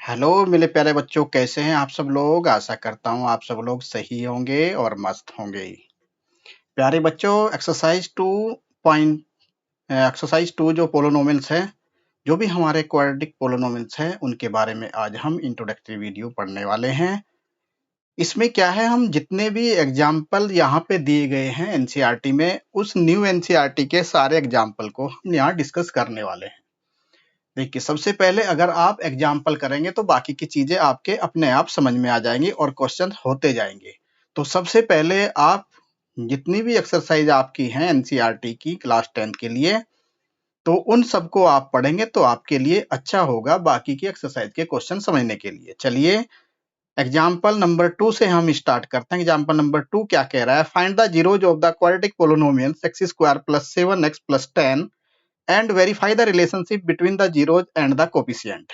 Hello मेरे प्यारे बच्चों, कैसे हैं आप सब लोग। आशा करता हूँ आप सब लोग सही होंगे और मस्त होंगे। प्यारे बच्चों, एक्सरसाइज 2 जो पोलिनोमियल्स है, जो भी हमारे क्वाड्रेटिक पोलिनोमियल्स हैं, उनके बारे में आज हम इंट्रोडक्टरी वीडियो पढ़ने वाले हैं। इसमें क्या है, हम जितने भी एग्जाम्पल यहाँ पे दिए गए हैं एनसीईआरटी में, उस न्यू एनसीईआरटी के सारे एग्जाम्पल को हम यहाँ डिस्कस करने वाले हैं। देखिए, सबसे पहले अगर आप एग्जाम्पल करेंगे तो बाकी की चीजें आपके अपने आप समझ में आ जाएंगी और क्वेश्चन होते जाएंगे। तो सबसे पहले आप जितनी भी एक्सरसाइज आपकी हैं एनसीईआरटी की क्लास 10 के लिए, तो उन सबको आप पढ़ेंगे तो आपके लिए अच्छा होगा बाकी की एक्सरसाइज के क्वेश्चन समझने के लिए। चलिए एग्जाम्पल नंबर 2 से हम स्टार्ट करते हैं। एग्जाम्पल नंबर 2 क्या कह रहा है, find the zeros of the quadratic polynomials x square plus 7x plus 10 and verify the relationship between the zeros and the coefficient.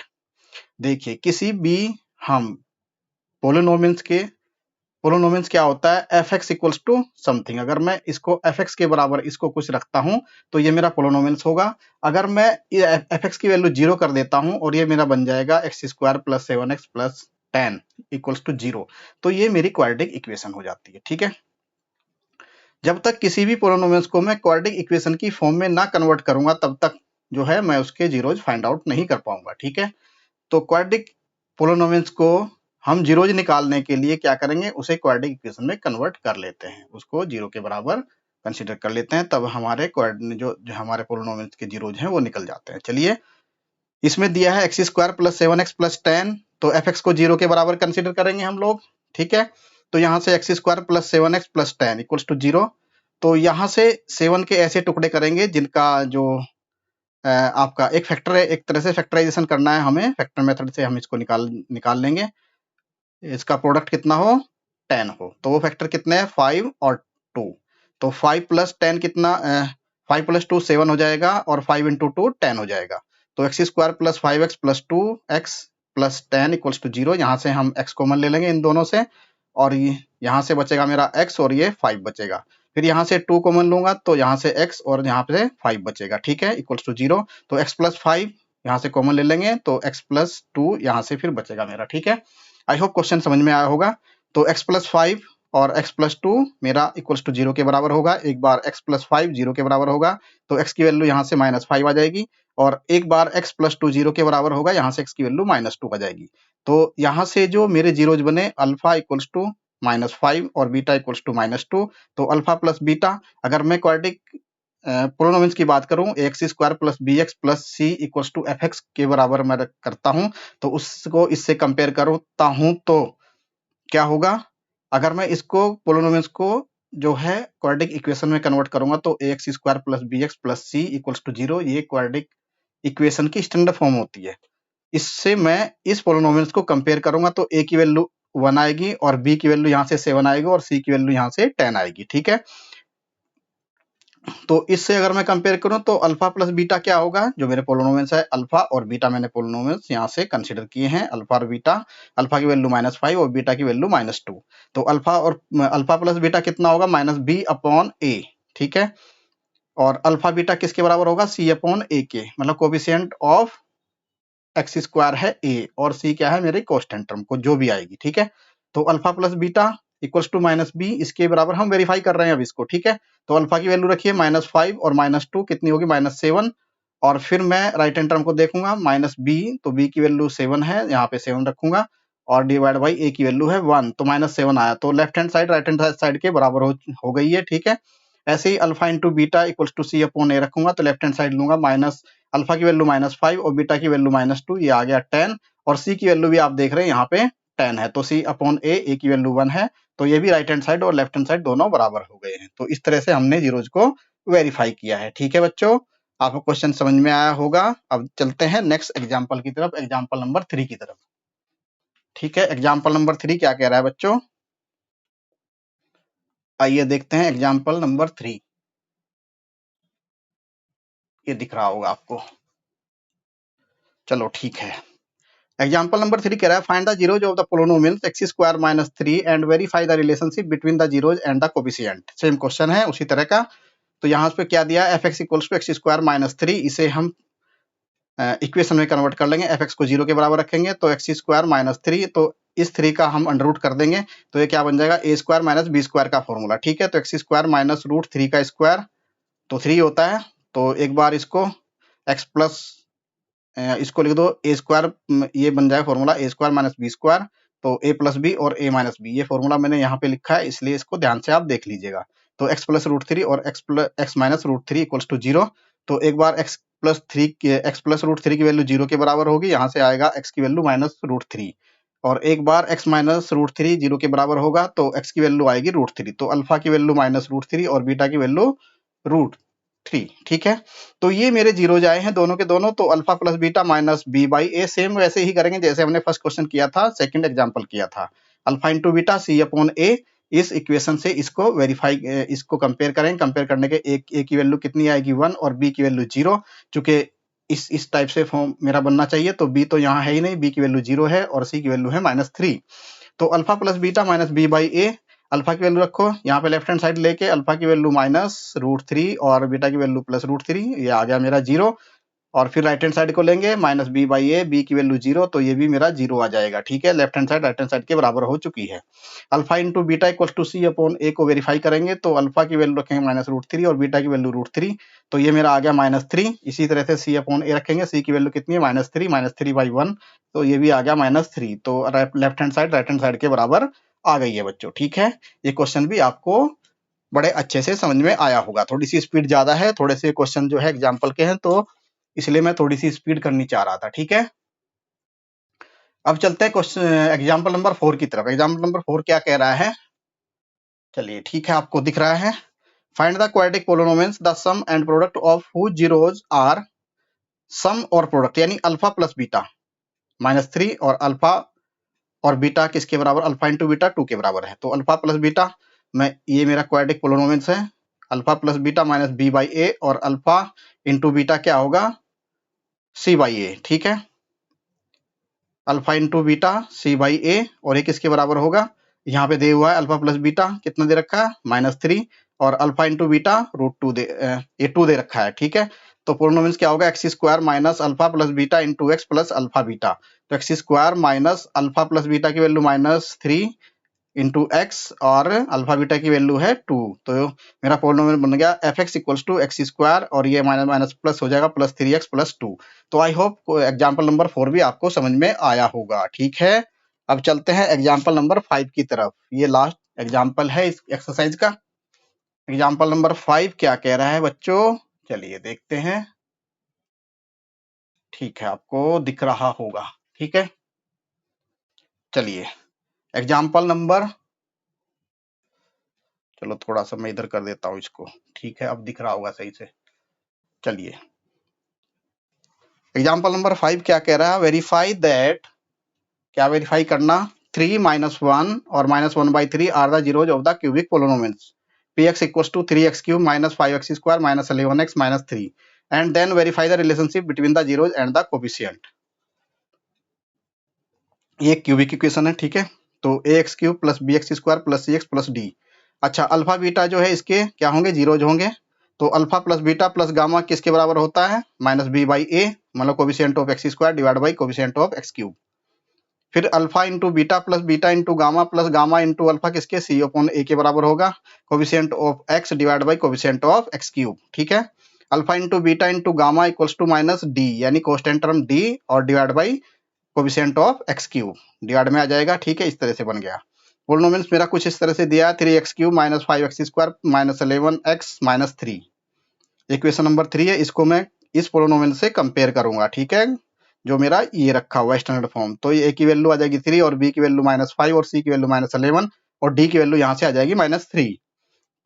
देखिए, किसी भी हम पोलिनोमियल्स क्या होता है, f x equals to something. अगर मैं इसको एफ एक्स के बराबर इसको कुछ रखता हूं तो ये मेरा पोलिनोमियल्स होगा। अगर मैं एफ एक्स की वैल्यू 0 कर देता हूं और ये मेरा बन जाएगा x square plus 7x plus 10 equals to 0, तो ये मेरी क्वाड्रेटिक इक्वेशन हो जाती है। ठीक है, जब तक किसी भी पोलिनोमियल्स को मैं क्वाड्रेटिक इक्वेशन की फॉर्म में ना कन्वर्ट करूंगा, तब तक जो है मैं उसके जीरोज फाइंड आउट नहीं कर पाऊंगा। ठीक है, तो क्वाड्रेटिक पोलिनोमियल्स को हम जीरोज निकालने के लिए क्या करेंगे, उसे क्वाड्रेटिक इक्वेशन में कन्वर्ट कर लेते हैं, उसको 0 के बराबर कंसीडर कर लेते हैं, तब हमारे जो हमारे पोलिनोमियल्स के जीरोज हैं वो निकल जाते हैं। चलिए, इसमें दिया है x square plus 7x plus 10, तो एफ एक्स को 0 के बराबर कंसीडर करेंगे हम लोग। ठीक है, तो यहाँ से x square plus 7x plus 10 equals to 0। तो यहाँ से 7 के ऐसे टुकड़े करेंगे जिनका जो आपका एक फैक्टर है, एक तरह से फैक्टराइजेशन करना है हमें, फैक्टर मेथड से हम इसको निकाल लेंगे। इसका प्रोडक्ट कितना हो, 10 हो, तो वो फैक्टर कितने हैं, 5 और 2। तो 5 प्लस 10 कितना, 5 प्लस 2 7 हो जाएगा और 5 इंटू 2 10 हो जाएगा। तो x square plus 5x plus 2x plus 10 equals to 0। यहाँ से हम x कॉमन ले लेंगे इन दोनों से, और यहाँ से बचेगा मेरा x और ये 5 बचेगा। फिर यहाँ से 2 कॉमन लूंगा तो यहाँ से x और यहाँ से 5 बचेगा। ठीक है, इक्वल्स टू 0। तो x प्लस 5 यहाँ से कॉमन ले लेंगे तो x प्लस 2 यहाँ से फिर बचेगा मेरा। ठीक है, आई होप क्वेश्चन समझ में आया होगा। तो x प्लस 5 और x प्लस 2 मेरा इक्वल्स टू 0 के बराबर होगा। एक बार x प्लस 5 0 के बराबर होगा तो x की वैल्यू यहाँ से माइनस 5 आ जाएगी, और एक बार x प्लस 2 0 के बराबर होगा, यहाँ से x की वैल्यू माइनस 2 आ जाएगी। तो यहाँ से जो मेरे जीरोज बने, अल्फा इक्वल्स टू माइनस 5 और बीटा इक्वल्स टू माइनस 2। तो अल्फा प्लस बीटा, अगर मैं क्वाड्रेटिक पोलिनोमियल्स की बात करूं, x square plus b x plus c equals to f x के बराबर मैं करता हूं, तो उसको इससे कंपेयर करता हूं तो क्या होगा, अगर मैं इसको पोलिनोमियल्स को जो है क्वाड्रेटिक इक्वेशन में कन्वर्ट करूंगा तो a x square plus b x plus c equals to 0, ये क्वाड्रेटिक इक्वेशन की स्टैंडर्ड फॉर्म होती है। इससे मैं इस पोलिनोमियल्स को कंपेयर करूंगा तो ए की वैल्यू 1 आएगी और बी की वैल्यू यहाँ से 7 आएगी और सी की वैल्यू यहाँ से 10 आएगी। ठीक है, तो इससे अगर मैं कंपेयर करूं तो अल्फा प्लस बीटा क्या होगा, जो मेरे पोलिनोमियल्स है अल्फा और बीटा, मैंने पोलिनोमियल्स यहाँ से कंसीडर किए हैं अल्फा और बीटा। अल्फा की वैल्यू -5 और बीटा की वैल्यू -2। तो अल्फा प्लस बीटा कितना होगा, -b/a। ठीक है, और अल्फा बीटा किसके बराबर होगा, c/a के, मतलब कोफिशिएंट ऑफ एक्स स्क्वायर है a और c क्या है, मेरी कांस्टेंट टर्म को जो भी आएगी। ठीक है, तो alpha plus beta equals to -b, इसके बराबर हम वेरीफाई कर रहे हैं अब इसको। ठीक है, तो अल्फा की वैल्यू रखिए -5 और -2 कितनी होगी, -7। और फिर मैं राइट हैंड टर्म को देखूंगा, -b, तो b की वैल्यू 7 है, यहाँ पे 7 रखूंगा, और डिवाइड बाई a की वैल्यू है 1, तो -7 आया, तो left hand side right hand side के बराबर हो गई है। ठीक है, ऐसे ही alpha into beta equals to c/a रखूंगा, तो लेफ्ट हैंड साइड लूंगा, माइनस अल्फा की वैल्यू -5 और बीटा की वैल्यू -2, ये आ गया 10, और सी की वैल्यू भी आप देख रहे हैं यहाँ पे 10 है, तो c/a, a की वैल्यू 1 है, तो ये भी राइट हैंड साइड और लेफ्ट हैंड साइड दोनों बराबर हो गए हैं। तो इस तरह से हमने जीरोज को वेरीफाई किया है। ठीक है बच्चों, आपको क्वेश्चन समझ में आया होगा। अब चलते हैं नेक्स्ट एग्जाम्पल की तरफ, एग्जाम्पल नंबर 3 की तरफ। ठीक है, एग्जाम्पल नंबर 3 क्या कह रहा है बच्चों, आइए देखते हैं एग्जाम्पल नंबर 3। ये दिख रहा होगा आपको, चलो ठीक है। एग्जाम्पल नंबर 3 कह रहा है, find the zeros of the polynomials x square -3 and verify the relationship between the zeros and the coefficient. Same question है उसी तरह का। तो यहाँ पे क्या दिया है, f x equals to x square -3, इसे हम इक्वेशन में कन्वर्ट कर लेंगे, एफ एक्स को 0 के बराबर रखेंगे तो एक्स स्क्वायर माइनस 3, तो इस 3 का हम अंडर रूट कर देंगे तो ये क्या बन जाएगा, ए स्क्वायर माइनस बी स्क्वायर का फॉर्मूला। ठीक है, तो एक्स स्क्वायर माइनस रूट 3 का स्क्वायर तो 3 होता है। तो एक बार इसको एक्स प्लस इसको लिख दो ए स्क्वायर, ये बन जाएगा फॉर्मूला ए स्क्वायर माइनस बी स्क्वायर, तो ए प्लस बी और ए माइनस बी, ये फॉर्मूला मैंने यहाँ पे लिखा है, इसलिए इसको ध्यान से आप देख लीजिएगा। तो एक्स प्लस रूट 3 और x minus root 3 equals to 0। तो एक बार एक्स प्लस रूट 3 की वैल्यू 0 के बराबर होगी, यहाँ से आएगा एक्स की वैल्यू माइनस रूट 3, और एक बार एक्स माइनस रूट 3 0 के बराबर होगा तो एक्स की वैल्यू आएगी रूट 3, तो अल्फा की वैल्यू माइनस रूट 3 और बीटा की वैल्यू रूट 3। ठीक है, तो ये मेरे जीरोज आए हैं दोनों के दोनों। तो alpha plus beta minus b by a, same वैसे ही करेंगे जैसे हमने फर्स्ट क्वेश्चन किया था, सेकंड एग्जांपल किया था। अल्फा इंटू बीटा सी अपॉन ए, इस इक्वेशन से इसको वेरीफाई, इसको कंपेयर करेंगे। कंपेयर करने के ए की वैल्यू कितनी आएगी 1 और बी की वैल्यू 0, चूंकि इस टाइप से फॉर्म मेरा बनना चाहिए, तो बी तो यहाँ है ही नहीं, बी की वैल्यू 0 है और सी की वैल्यू है माइनस 3। तो alpha plus beta minus b by a, alpha की वैल्यू रखो यहाँ पे लेफ्ट हैंड साइड लेके, अल्फा की वैल्यू माइनस रूट 3 और बीटा की वैल्यू प्लस रूट 3, ये आ गया मेरा 0। और फिर राइट हैंड साइड को लेंगे minus b by a, b की वैल्यू 0, तो ये भी मेरा 0 आ जाएगा। ठीक है, left hand side right hand side के बराबर हो चुकी है। Alpha into beta equal to c upon a को वेरीफाई करेंगे, तो अल्फा की वैल्यू रखेंगे माइनस रूट 3 और बीटा की वैल्यू रूट 3, तो ये मेरा आ गया माइनस 3। इसी तरह से सी अपॉन ए रखेंगे, सी की वैल्यू कितनी है माइनस 3 बाई 1, तो ये भी आ गया माइनस 3। तो left hand side right hand side के बराबर आ गई है बच्चों। ठीक है, ये क्वेश्चन भी आपको बड़े अच्छे से समझ में आया होगा। थोड़ी सी स्पीड ज्यादा है, थोड़े से क्वेश्चन जो है एग्जाम्पल के हैं, तो इसलिए मैं थोड़ी सी स्पीड करनी चाह रहा था। ठीक है, अब चलते हैं क्वेश्चन एग्जाम्पल नंबर 4 की तरफ। एग्जाम्पल नंबर 4 क्या कह रहा है, चलिए ठीक है, आपको दिख रहा है। Find the quadratic polynomials the sum and product of whose zeroes are, sum और प्रोडक्ट यानी अल्फा प्लस बीटा माइनस 3 और अल्फा और बीटा किसके बराबर, अल्फा इंटू बीटा 2 के बराबर है। तो अल्फा प्लस बीटा, मैं ये मेरा क्वाड्रेटिक पोलिनोमियल्स है, alpha plus beta minus b by a और अल्फा इंटू बीटा क्या होगा सी बाई ए। ठीक है, alpha into beta c by a, और ये किसके बराबर होगा, यहाँ पे दे हुआ है अल्फा प्लस बीटा कितना दे रखा है माइनस 3 और अल्फा इंटू बीटा रूट 2 ये 2 दे रखा है। ठीक है, तो पोलिनोमियल्स क्या होगा, x square minus alpha plus beta into x plus alpha beta. तो x square minus alpha plus beta की वैल्यू माइनस 3 इंटू एक्स और अल्फा बीटा की वैल्यू है 2, तो मेरा पोलिनोमियल बन गया f x equals to x square और ये माइनस माइनस प्लस हो जाएगा प्लस 3x प्लस 2। तो आई होप एग्जाम्पल नंबर 4 भी आपको समझ में आया होगा। ठीक है, अब चलते हैं एग्जाम्पल नंबर 5 की तरफ। ये लास्ट एग्जाम्पल है इस एक्सरसाइज का। एग्जाम्पल नंबर 5 क्या कह रहा है बच्चों, चलिए देखते हैं। ठीक है, आपको दिख रहा होगा। ठीक है, चलिए एग्जाम्पल नंबर, चलो थोड़ा सा मैं इधर कर देता हूँ इसको। ठीक है, अब दिख रहा होगा सही से। चलिए एग्जाम्पल नंबर 5 क्या कह रहा है, वेरीफाई दैट, क्या वेरीफाई करना, 3 माइनस 1 और minus 1/3 are the zeros of the cubic polynomials p x equals to 3x cube minus 5x square minus 11x minus 3, and then verify the relationship between the zeros and the coefficient. ये cubic equation है। ठीक है, तो ax cube plus bx square plus cx plus d। अच्छा, alpha beta जो है इसके क्या होंगे, जीरोज होंगे। तो alpha plus beta plus gamma किसके बराबर होता है, माइनस बी बाई ए, मतलब coefficient of x square divide by coefficient of x cube. फिर alpha into beta into gamma plus gamma into alpha किसके, सी अपॉन ए के बराबर होगा, coefficient of x divide by coefficient of x cube. ठीक है, alpha into beta into gamma equals to minus d, यानी constant term d और divide by coefficient of x cube, divide में आ जाएगा। ठीक है, इस तरह से बन गया। पोलिनोमियल्स मेरा कुछ इस तरह से दिया है, 3x cube minus 5x square minus 11x minus 3। Equation number 3 है, इसको मैं इस पोलिनोमियल से कंपेयर करूंगा। ठीक है, जो मेरा ये रखा हुआ है स्टैंडर्ड फॉर्म, तो ये ए की वैल्यू आ जाएगी 3 और बी की वैल्यू माइनस 5 और सी की वैल्यू माइनस 11 और डी की वैल्यू यहाँ से आ जाएगी माइनस 3।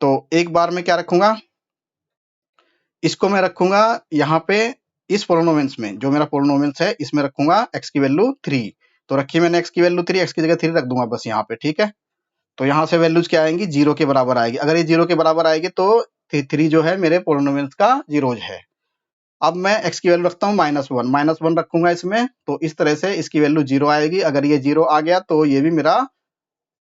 तो एक बार में क्या रखूंगा, इसको मैं रखूंगा यहाँ पे इस पोलिनोमियल्स में, जो मेरा पोलिनोमियल्स है इसमें रखूंगा x की वैल्यू 3। तो रखी मैंने x की वैल्यू 3, x की जगह 3 रख दूंगा बस यहाँ पे। ठीक है, तो यहाँ से वैल्यूज क्या आएंगी, 0 के बराबर आएगी। अगर ये 0 के बराबर आएगी तो 3 जो है मेरे पोलिनोमियल्स का जीरोज है। अब मैं x की वैल्यू रखता हूँ माइनस वन रखूंगा इसमें, तो इस तरह से इसकी वैल्यू 0 आएगी। अगर ये 0 आ गया तो ये भी मेरा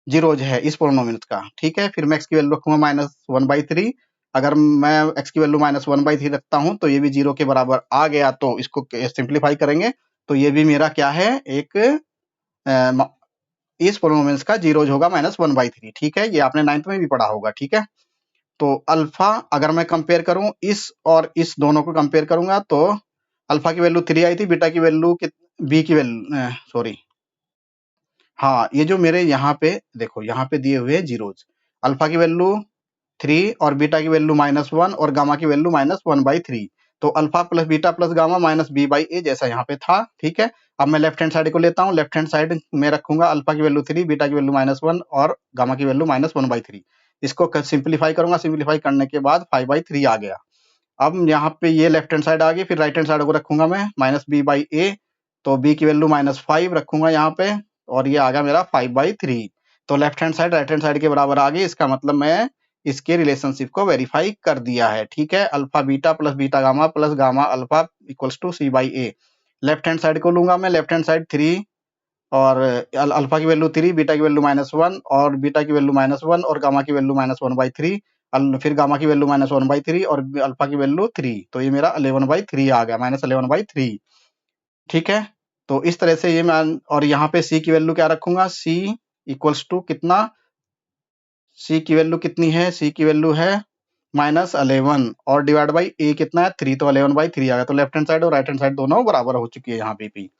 जीरोज है इस पोलिनोमियल्स का। ठीक है, फिर मैं x की वैल्यू रखूंगा माइनस 1/3, अगर मैं x की वैल्यू -1/3 रखता हूं तो ये भी 0 के बराबर आ गया, तो इसको सिंप्लीफाई करेंगे तो ये भी मेरा क्या है, एक इस पोलिनोमियल्स का जीरोज होगा -1/3। ठीक है, ये आपने 9th में भी पढ़ा होगा। ठीक है, तो अल्फा अगर मैं कंपेयर करूं इस और इस दोनों को कंपेयर करूंगा तो अल्फा की वैल्यू 3 आई थी, बीटा की वैल्यू बी की वैल्यू सॉरी, हाँ, ये जो मेरे यहाँ पे देखो, यहाँ पे दिए हुए जीरोज, अल्फा की वैल्यू 3 और बीटा की वैल्यू -1 और गामा की वैल्यू -1/3। तो alpha plus beta plus gamma minus b by a जैसा यहाँ पे था। ठीक है, अब मैं लेफ्ट हैंड साइड को लेता हूँ, लेफ्ट हैंड साइड में रखूंगा अल्फा की वैल्यू 3, बीटा की वैल्यू -1 और गामा की वैल्यू -1/3। इसको सिंप्लीफाई करूंगा, सिंप्लीफाई करने के बाद 5/3 आ गया। अब यहाँ पे ये लेफ्ट हैंड साइड आ गई, फिर राइट हैंड साइड को रखूंगा मैं -b/a, तो b की वैल्यू -5 रखूंगा यहाँ पे, और ये आ गया मेरा 5/3। तो left hand side right hand side के बराबर आ गई, इसका मतलब मैं इसके रिलेशनशिप को वेरीफाई कर दिया है। ठीक है, alpha beta plus beta gamma plus gamma alpha equals to c/a। Left hand side को लूंगा मैं, लेफ्ट हैंड साइड 3 और अल्फा की वैल्यू 3, बीटा की वैल्यू -1 और बीटा की वैल्यू -1 और गामा की वैल्यू -1/3, फिर गामा की वैल्यू -1/3 और अल्फा की वैल्यू 3, तो ये मेरा 11/3 आ गया, -11/3। ठीक है, तो इस तरह से ये मैं, और यहाँ पे c की वैल्यू क्या रखूंगा, c इक्वल्स टू कितना, c की वैल्यू कितनी है, c की वैल्यू है -11 और डिवाइड बाई a कितना है 3, तो 11/3 आ गया। तो लेफ्ट हैंड साइड और राइट हैंड साइड दोनों बराबर हो चुकी है यहाँ पे भी।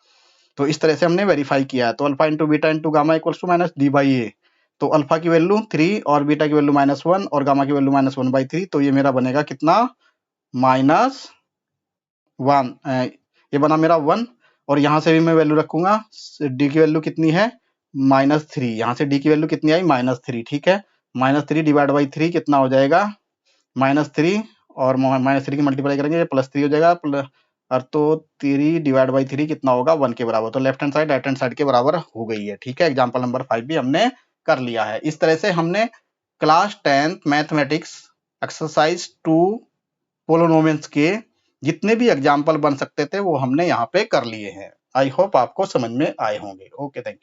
तो इस तरह से हमने वेरीफाई किया है। तो alpha into beta into gamma equals to -d/a। तो अल्फा की वैल्यू 3 और बीटा की वैल्यू -1 और गामा की वैल्यू -1/3, तो ये मेरा बनेगा कितना, -1, ये बना मेरा 1। और यहाँ से भी मैं वैल्यू रखूंगा, डी की वैल्यू कितनी है -3, यहाँ से डी की वैल्यू कितनी आई -3। ठीक है, -3 डिवाइड बाई 3 कितना हो जाएगा, -3 और -3 की मल्टीप्लाई करेंगे +3 हो जाएगा, और तो 3 डिवाइड बाई 3 कितना होगा, 1 के बराबर। तो left hand side right hand side के बराबर हो गई है। ठीक है, एग्जाम्पल नंबर 5 भी हमने कर लिया है। इस तरह से हमने class 10th mathematics exercise 2 polynomials के जितने भी एग्जाम्पल बन सकते थे वो हमने यहाँ पे कर लिए हैं। आई होप आपको समझ में आए होंगे। Okay, thank you.